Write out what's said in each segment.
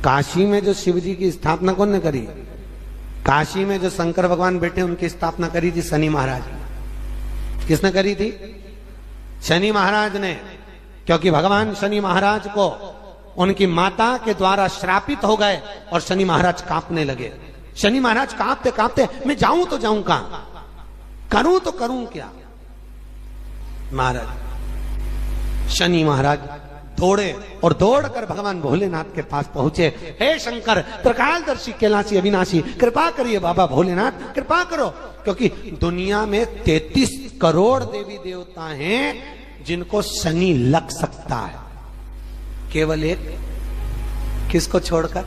काशी में जो शिव जी की स्थापना कौन ने करी? काशी में जो शंकर भगवान बैठे उनकी स्थापना करी थी शनि महाराज। किसने करी थी? शनि महाराज ने। क्योंकि भगवान शनि महाराज को उनकी माता के द्वारा श्रापित हो गए और शनि महाराज कांपने लगे। शनि महाराज कांपते कांपते, मैं जाऊं तो जाऊं कहां, करूं तो करूं क्या? महाराज शनि महाराज दौड़े और दौड़कर भगवान भोलेनाथ के पास पहुंचे। हे शंकर, त्रिकालदर्शी, कैलाशी, अविनाशी, कृपा करिए बाबा भोलेनाथ, कृपा करो। क्योंकि दुनिया में 33 करोड़ देवी देवता हैं जिनको शनि लग सकता है, केवल एक, किसको छोड़कर?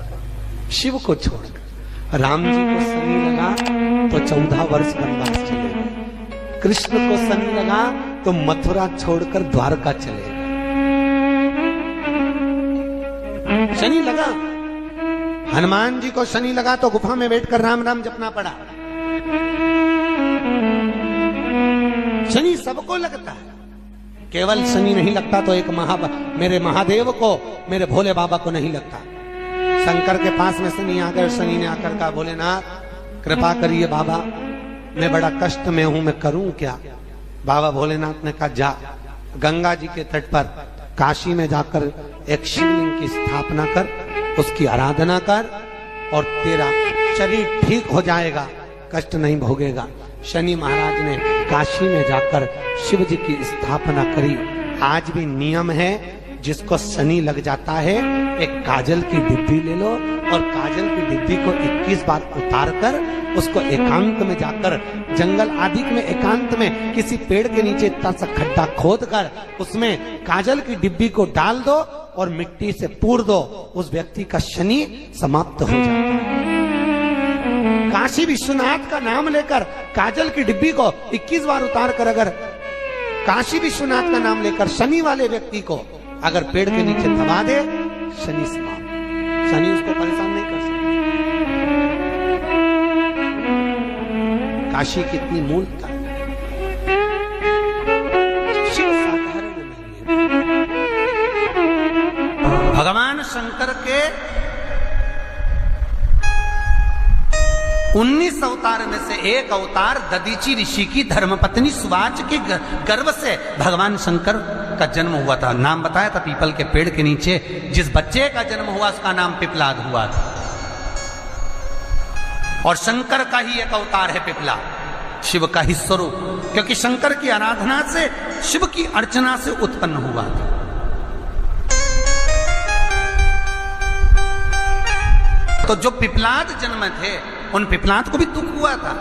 शिव को छोड़कर। राम जी को शनि लगा तो 14 वर्ष वनवास चले गए। कृष्ण को शनि लगा तो मथुरा छोड़कर द्वारका चले गए। शनि लगा। हनुमान जी को शनि लगा तो गुफा में बैठकर राम राम जपना पड़ा। शनि सबको लगता है, केवल शनि नहीं लगता तो एक मेरे महादेव को, मेरे भोले बाबा को नहीं लगता। शंकर के पास में शनि आ गए। शनि ने आकर कहा, भोलेनाथ कृपा करिए बाबा, मैं बड़ा कष्ट में हूं, मैं करूं क्या? बाबा भोलेनाथ ने कहा, जा गंगा जी के तट पर काशी में जाकर एक शिवलिंग की स्थापना कर, उसकी आराधना कर और तेरा शरीर ठीक हो जाएगा, कष्ट नहीं भोगेगा। शनि महाराज ने काशी में जाकर शिव जी की स्थापना करी। आज भी नियम है, जिसको शनि लग जाता है एक काजल की डिब्बी ले लो और काजल की डिब्बी को 21 बार उतार कर उसको एकांत में जाकर, जंगल आदि में एकांत में किसी पेड़ के नीचे इतना सा खड्डा खोद कर उसमें काजल की डिब्बी को डाल दो और मिट्टी से पूर दो, उस व्यक्ति का शनि समाप्त हो जाता है। काशी विश्वनाथ का नाम लेकर काजल की डिब्बी को 21 बार उतार कर अगर काशी विश्वनाथ का नाम लेकर शनि वाले व्यक्ति को अगर पेड़ के नीचे दबा दे, शनि समाप्त, शनि उसको परेशान नहीं कर सकता। काशी कितनी मूलता, शिव साधारण नहीं है। भगवान शंकर के 19 अवतार में से एक अवतार दधीचि ऋषि की धर्मपत्नी सुवाच के गर्भ से भगवान शंकर का जन्म हुआ था। नाम बताया था पीपल के पेड़ के नीचे जिस बच्चे का जन्म हुआ उसका नाम पिपलाद हुआ था। और शंकर का ही एक अवतार है पिपला, शिव का ही स्वरूप, क्योंकि शंकर की आराधना से, शिव की अर्चना से उत्पन्न हुआ था। तो जो पिपलाद जन्म थे उन पिपलाद को भी दुख हुआ था।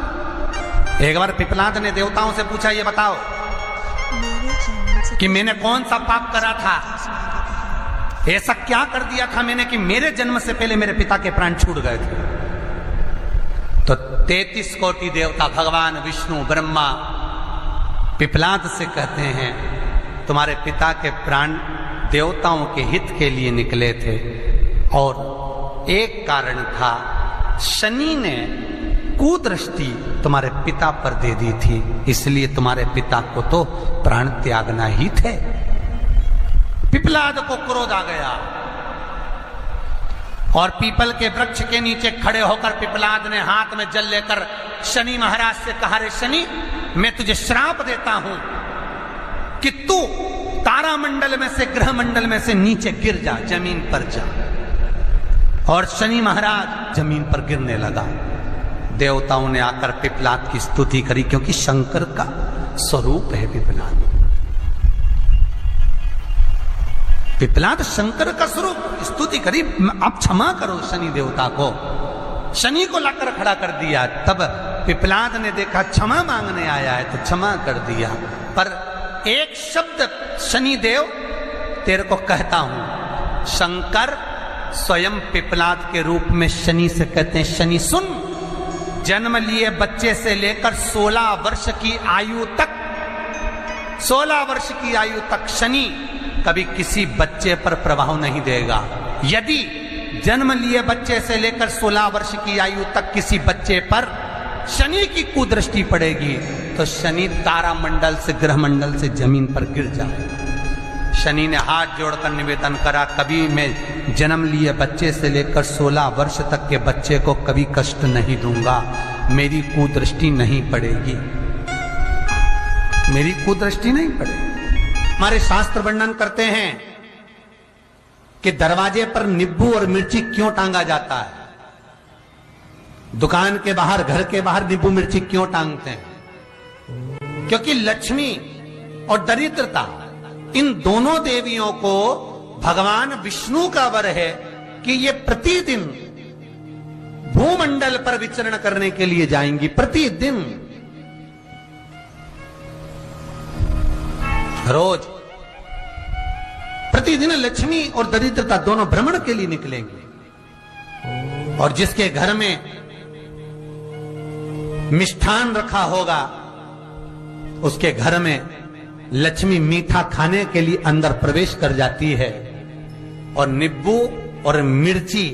एक बार पिपलाद ने देवताओं से पूछा, ये बताओ कि मैंने कौन सा पाप करा था, ऐसा क्या कर दिया था मैंने कि मेरे जन्म से पहले मेरे पिता के प्राण छूट गए थे। तो 33 कोटि देवता, भगवान विष्णु, ब्रह्मा पिपलाद से कहते हैं, तुम्हारे पिता के प्राण देवताओं के हित के लिए निकले थे और एक कारण था, शनि ने कुदृष्टि तुम्हारे पिता पर दे दी थी, इसलिए तुम्हारे पिता को तो प्राण त्यागना ही थे। पिपलाद को क्रोध आ गया और पीपल के वृक्ष के नीचे खड़े होकर पिपलाद ने हाथ में जल लेकर शनि महाराज से कहा, रे शनि, मैं तुझे श्राप देता हूं कि तू तारामंडल में से, ग्रह मंडल में से नीचे गिर जा, जमीन पर जा। और शनि महाराज जमीन पर गिरने लगा। देवताओं ने आकर पिपलाद की स्तुति करी, क्योंकि शंकर का स्वरूप है पिपलाद। पिपलाद शंकर का स्वरूप, स्तुति करी, आप क्षमा करो शनि देवता को। शनि को लाकर खड़ा कर दिया। तब पिपलाद ने देखा क्षमा मांगने आया है तो क्षमा कर दिया, पर एक शब्द शनि देव तेरे को कहता हूं। शंकर स्वयं पिपलाद के रूप में शनि से कहते हैं, शनि सुन, जन्म लिए बच्चे से लेकर 16 वर्ष की आयु तक, 16 वर्ष की आयु तक शनि कभी किसी बच्चे पर प्रभाव नहीं देगा। यदि जन्म लिए बच्चे से लेकर 16 वर्ष की आयु तक किसी बच्चे पर शनि की कुदृष्टि पड़ेगी तो शनि तारा मंडल से, ग्रह मंडल से जमीन पर गिर जाएगा। शनि ने हाथ जोड़कर निवेदन करा, कभी मैं जन्म लिए बच्चे से लेकर 16 वर्ष तक के बच्चे को कभी कष्ट नहीं दूंगा, मेरी कुदृष्टि नहीं पड़ेगी, मेरी कुदृष्टि नहीं पड़ेगी। हमारे शास्त्र वर्णन करते हैं कि दरवाजे पर नींबू और मिर्ची क्यों टांगा जाता है, दुकान के बाहर, घर के बाहर नींबू मिर्ची क्यों टांगते हैं? क्योंकि लक्ष्मी और दरिद्रता, इन दोनों देवियों को भगवान विष्णु का वर है कि ये प्रतिदिन भूमंडल पर विचरण करने के लिए जाएंगी, प्रतिदिन, रोज, प्रतिदिन लक्ष्मी और दरिद्रता दोनों भ्रमण के लिए निकलेंगे। और जिसके घर में मिष्ठान रखा होगा, उसके घर में लक्ष्मी मीठा खाने के लिए अंदर प्रवेश कर जाती है। और नींबू और मिर्ची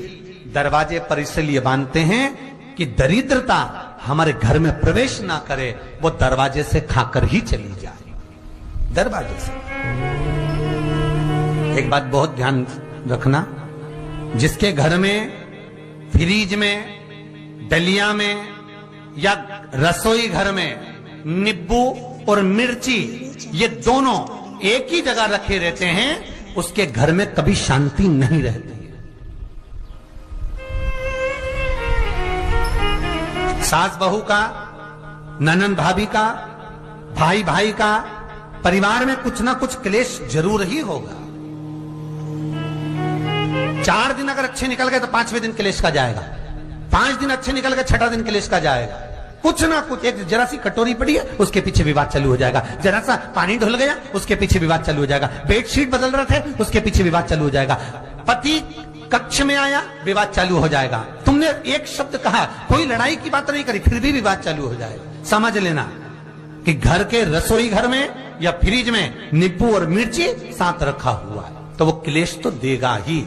दरवाजे पर इसलिए बांधते हैं कि दरिद्रता हमारे घर में प्रवेश ना करे, वो दरवाजे से खाकर ही चली जाए, दरवाजे से। एक बात बहुत ध्यान रखना, जिसके घर में फ्रिज में, डलिया में या रसोई घर में नींबू और मिर्ची ये दोनों एक ही जगह रखे रहते हैं, उसके घर में कभी शांति नहीं रहती है। सास बहू का, ननंद भाभी का, भाई भाई का, परिवार में कुछ ना कुछ क्लेश जरूर ही होगा। 4 दिन अगर अच्छे निकल गए तो 5वें दिन क्लेश का जाएगा, 5 दिन अच्छे निकल गए 6ठा दिन क्लेश का जाएगा। कुछ ना कुछ, एक जरा सी कटोरी पड़ी है उसके पीछे विवाद चालू हो जाएगा, जरा सा पानी ढुल गया उसके पीछे विवाद चालू हो जाएगा, बेडशीट बदल रहे थे उसके पीछे विवाद चालू हो जाएगा, पति कक्ष में आया विवाद चालू हो जाएगा, तुमने एक शब्द कहा, कोई लड़ाई की बात नहीं करी, फिर भी विवाद चालू हो जाएगा। समझ लेना कि घर के रसोई घर में या फ्रिज में नींबू और मिर्ची साथ रखा हुआ है तो वो क्लेश तो देगा ही।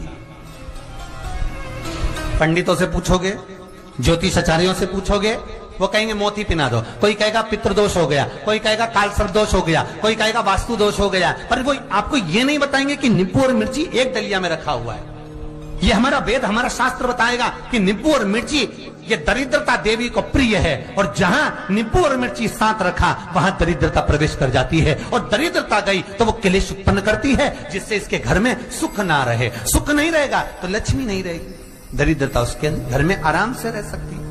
पंडितों से पूछोगे, ज्योतिषाचार्यों से पूछोगे, वो कहेंगे मोती पिना दो, कोई कहेगा पितृदोष हो गया, कोई कहेगा काल सर्प दोष हो गया, कोई कहेगा वास्तु दोष हो गया, पर वो आपको ये नहीं बताएंगे कि नींबू और मिर्ची एक डलिया में रखा हुआ है। ये हमारा वेद, हमारा शास्त्र बताएगा कि नींबू और मिर्ची ये दरिद्रता देवी को प्रिय है, और जहां नींबू और मिर्ची साथ रखा वहां दरिद्रता प्रवेश कर जाती है, और दरिद्रता गई तो वो क्लेश उत्पन्न करती है, जिससे इसके घर में सुख ना रहे। सुख नहीं रहेगा तो लक्ष्मी नहीं रहेगी, दरिद्रता उसके घर में आराम से रह सकती है।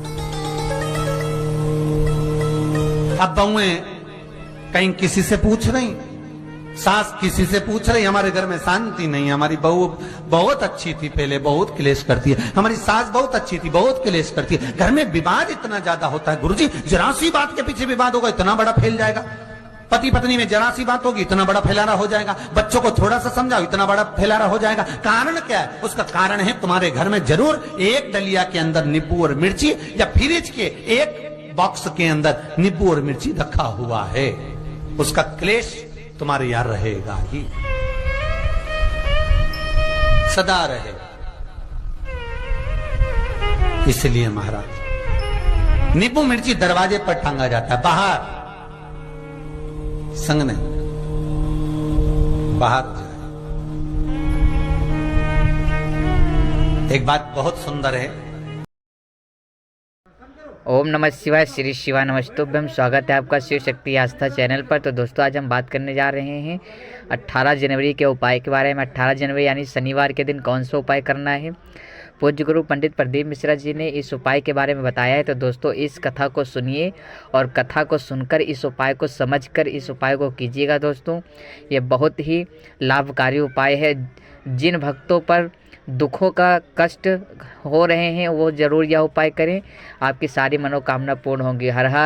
अब बहुएं कहीं किसी से पूछ रही, सास किसी से पूछ रही, हमारे घर में शांति नहीं, हमारी बहू बहुत अच्छी थी पहले, बहुत क्लेश करती है, हमारी सास बहुत अच्छी थी, बहुत क्लेश करती है, घर में विवाद इतना ज्यादा होता है। गुरुजी, जरा सी बात के पीछे विवाद होगा इतना बड़ा फैल जाएगा, पति पत्नी में जरा सी बात होगी इतना बड़ा फैलाना हो जाएगा, बच्चों को थोड़ा सा समझाओ इतना बड़ा फैलाना हो जाएगा। कारण क्या है? उसका कारण है तुम्हारे घर में जरूर एक डलिया के अंदर नींबू और मिर्ची या फ्रिज के एक बॉक्स के अंदर नींबू और मिर्ची रखा हुआ है, उसका क्लेश तुम्हारे यार रहेगा ही, सदा रहेगा। इसलिए महाराज नींबू मिर्ची दरवाजे पर टांगा जाता है, बाहर संग नहीं, बाहर जाए। एक बात बहुत सुंदर है। ओम नमः शिवाय, श्री शिवाय नमस्तुभ्यम। स्वागत है आपका शिव शक्ति आस्था चैनल पर। तो दोस्तों आज हम बात करने जा रहे हैं 18 जनवरी के उपाय के बारे में। 18 जनवरी यानी शनिवार के दिन कौन सा उपाय करना है, पूज्य गुरु पंडित प्रदीप मिश्रा जी ने इस उपाय के बारे में बताया है। तो दोस्तों इस कथा को सुनिए और कथा को सुनकर इस उपाय को समझकर इस उपाय को कीजिएगा। दोस्तों ये बहुत ही लाभकारी उपाय है। जिन भक्तों पर दुखों का कष्ट हो रहे हैं वो ज़रूर यह उपाय करें, आपकी सारी मनोकामना पूर्ण होंगी। हर हर